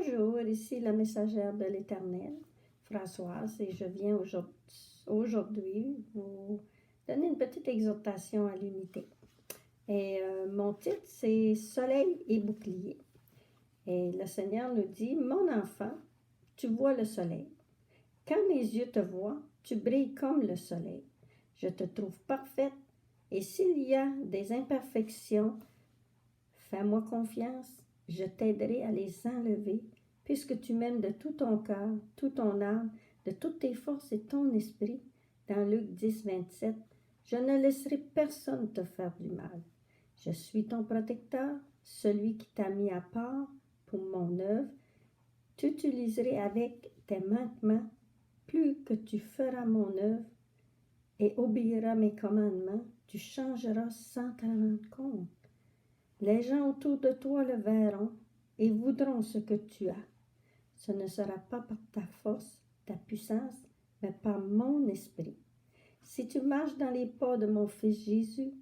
Bonjour, ici la messagère de l'Éternel, Françoise, et je viens aujourd'hui vous donner une petite exhortation à l'unité. Et mon titre, c'est Soleil et bouclier. Et le Seigneur nous dit, mon enfant, tu vois le soleil. Quand mes yeux te voient, tu brilles comme le soleil. Je te trouve parfaite, et s'il y a des imperfections, fais-moi confiance. Je t'aiderai à les enlever, puisque tu m'aimes de tout ton cœur, tout ton âme, de toutes tes forces et ton esprit. Dans Luc 10, 27, je ne laisserai personne te faire du mal. Je suis ton protecteur, celui qui t'a mis à part pour mon œuvre. Tu utiliseras avec tes manquements, plus que tu feras mon œuvre et obéiras mes commandements, tu changeras sans t'en rendre compte. Les gens autour de toi le verront et voudront ce que tu as. Ce ne sera pas par ta force, ta puissance, mais par mon esprit. Si tu marches dans les pas de mon Fils Jésus,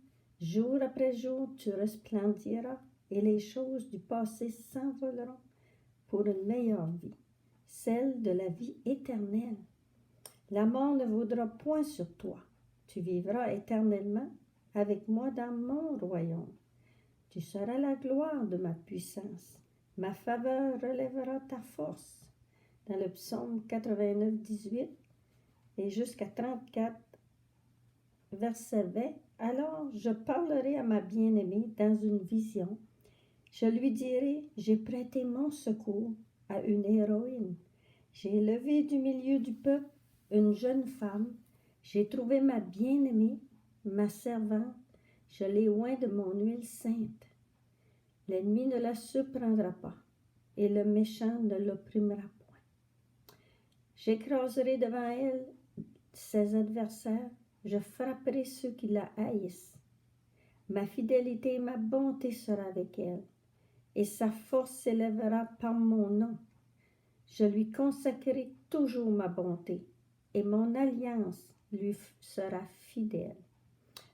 jour après jour, tu resplendiras et les choses du passé s'envoleront pour une meilleure vie, celle de la vie éternelle. La mort ne vaudra point sur toi. Tu vivras éternellement avec moi dans mon royaume. Tu seras la gloire de ma puissance. Ma faveur relèvera ta force. Dans le psaume 89, 18 et jusqu'à 34, verset 20, alors je parlerai à ma bien-aimée dans une vision. Je lui dirai, j'ai prêté mon secours à une héroïne. J'ai élevé du milieu du peuple une jeune femme. J'ai trouvé ma bien-aimée, ma servante. Je l'ai oint de mon huile sainte. L'ennemi ne la surprendra pas, et le méchant ne l'opprimera point. J'écraserai devant elle ses adversaires, je frapperai ceux qui la haïssent. Ma fidélité et ma bonté sera avec elle, et sa force s'élèvera par mon nom. Je lui consacrerai toujours ma bonté, et mon alliance lui sera fidèle.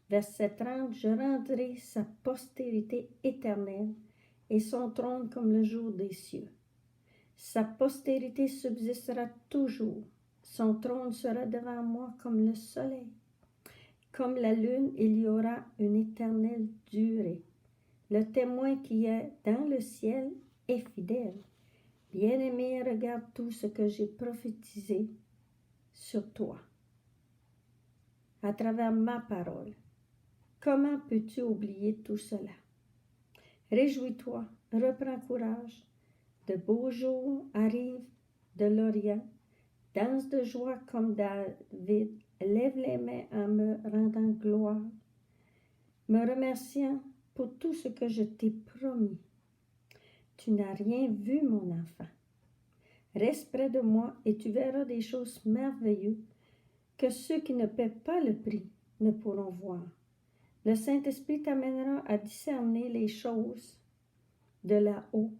Verset 30, je rendrai sa postérité éternelle, et son trône comme le jour des cieux. Sa postérité subsistera toujours. Son trône sera devant moi comme le soleil. Comme la lune, il y aura une éternelle durée. Le témoin qui est dans le ciel est fidèle. Bien-aimé, regarde tout ce que j'ai prophétisé sur toi à travers ma parole. Comment peux-tu oublier tout cela? Réjouis-toi, reprends courage. De beaux jours arrivent de l'Orient. Danse de joie comme David. Lève les mains en me rendant gloire, me remerciant pour tout ce que je t'ai promis. Tu n'as rien vu, mon enfant. Reste près de moi et tu verras des choses merveilleuses que ceux qui ne paient pas le prix ne pourront voir. Le Saint-Esprit t'amènera à discerner les choses de là-haut,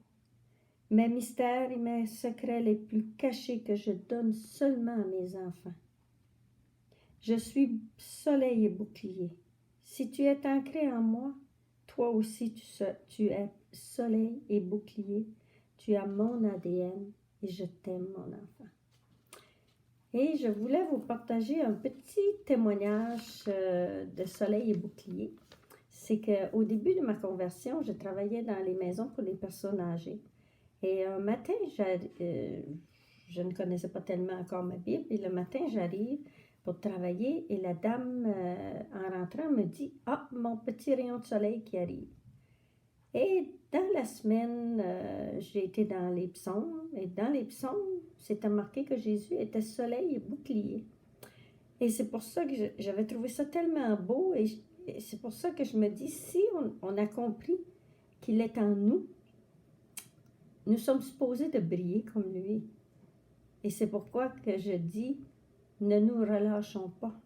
mes mystères et mes secrets les plus cachés que je donne seulement à mes enfants. Je suis soleil et bouclier. Si tu es ancré en moi, toi aussi tu es soleil et bouclier. Tu as mon ADN et je t'aime, mon enfant. Et je voulais vous partager un petit témoignage de soleil et bouclier. C'est qu'au début de ma conversion, je travaillais dans les maisons pour les personnes âgées. Et un matin, je ne connaissais pas tellement encore ma Bible, et le matin, j'arrive pour travailler et la dame, en rentrant, me dit « Ah, mon petit rayon de soleil qui arrive ». Et dans la semaine, j'ai été dans les psaumes, et dans les psaumes, c'était marqué que Jésus était soleil et bouclier. Et c'est pour ça que j'avais trouvé ça tellement beau, et c'est pour ça que je me dis, si on a compris qu'il est en nous, nous sommes supposés de briller comme lui. Et c'est pourquoi que je dis, ne nous relâchons pas.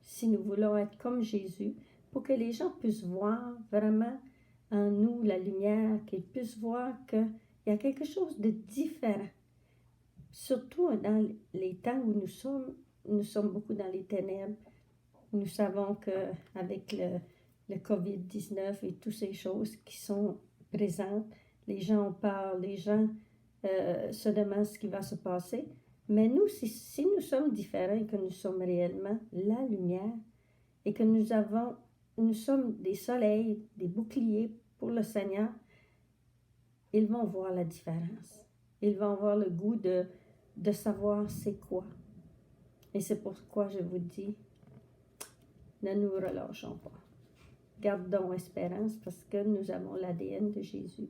Si nous voulons être comme Jésus, pour que les gens puissent voir vraiment en nous la lumière, qu'ils puissent voir qu'il y a quelque chose de différent. Surtout dans les temps où nous sommes beaucoup dans les ténèbres. Nous savons qu'avec le COVID-19 et toutes ces choses qui sont présentes, les gens ont peur, les gens se demandent ce qui va se passer. Mais nous, si nous sommes différents et que nous sommes réellement la lumière et que nous sommes des soleils, des boucliers pour le Seigneur, ils vont voir la différence. Ils vont avoir le goût de savoir c'est quoi. Et c'est pourquoi je vous dis, ne nous relâchons pas. Gardons espérance parce que nous avons l'ADN de Jésus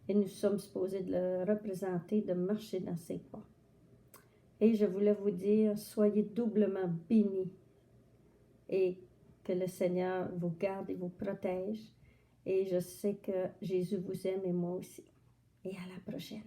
et nous sommes supposés de le représenter, de marcher dans ses pas. Et je voulais vous dire, soyez doublement bénis et que le Seigneur vous garde et vous protège. Et je sais que Jésus vous aime et moi aussi. Et à la prochaine.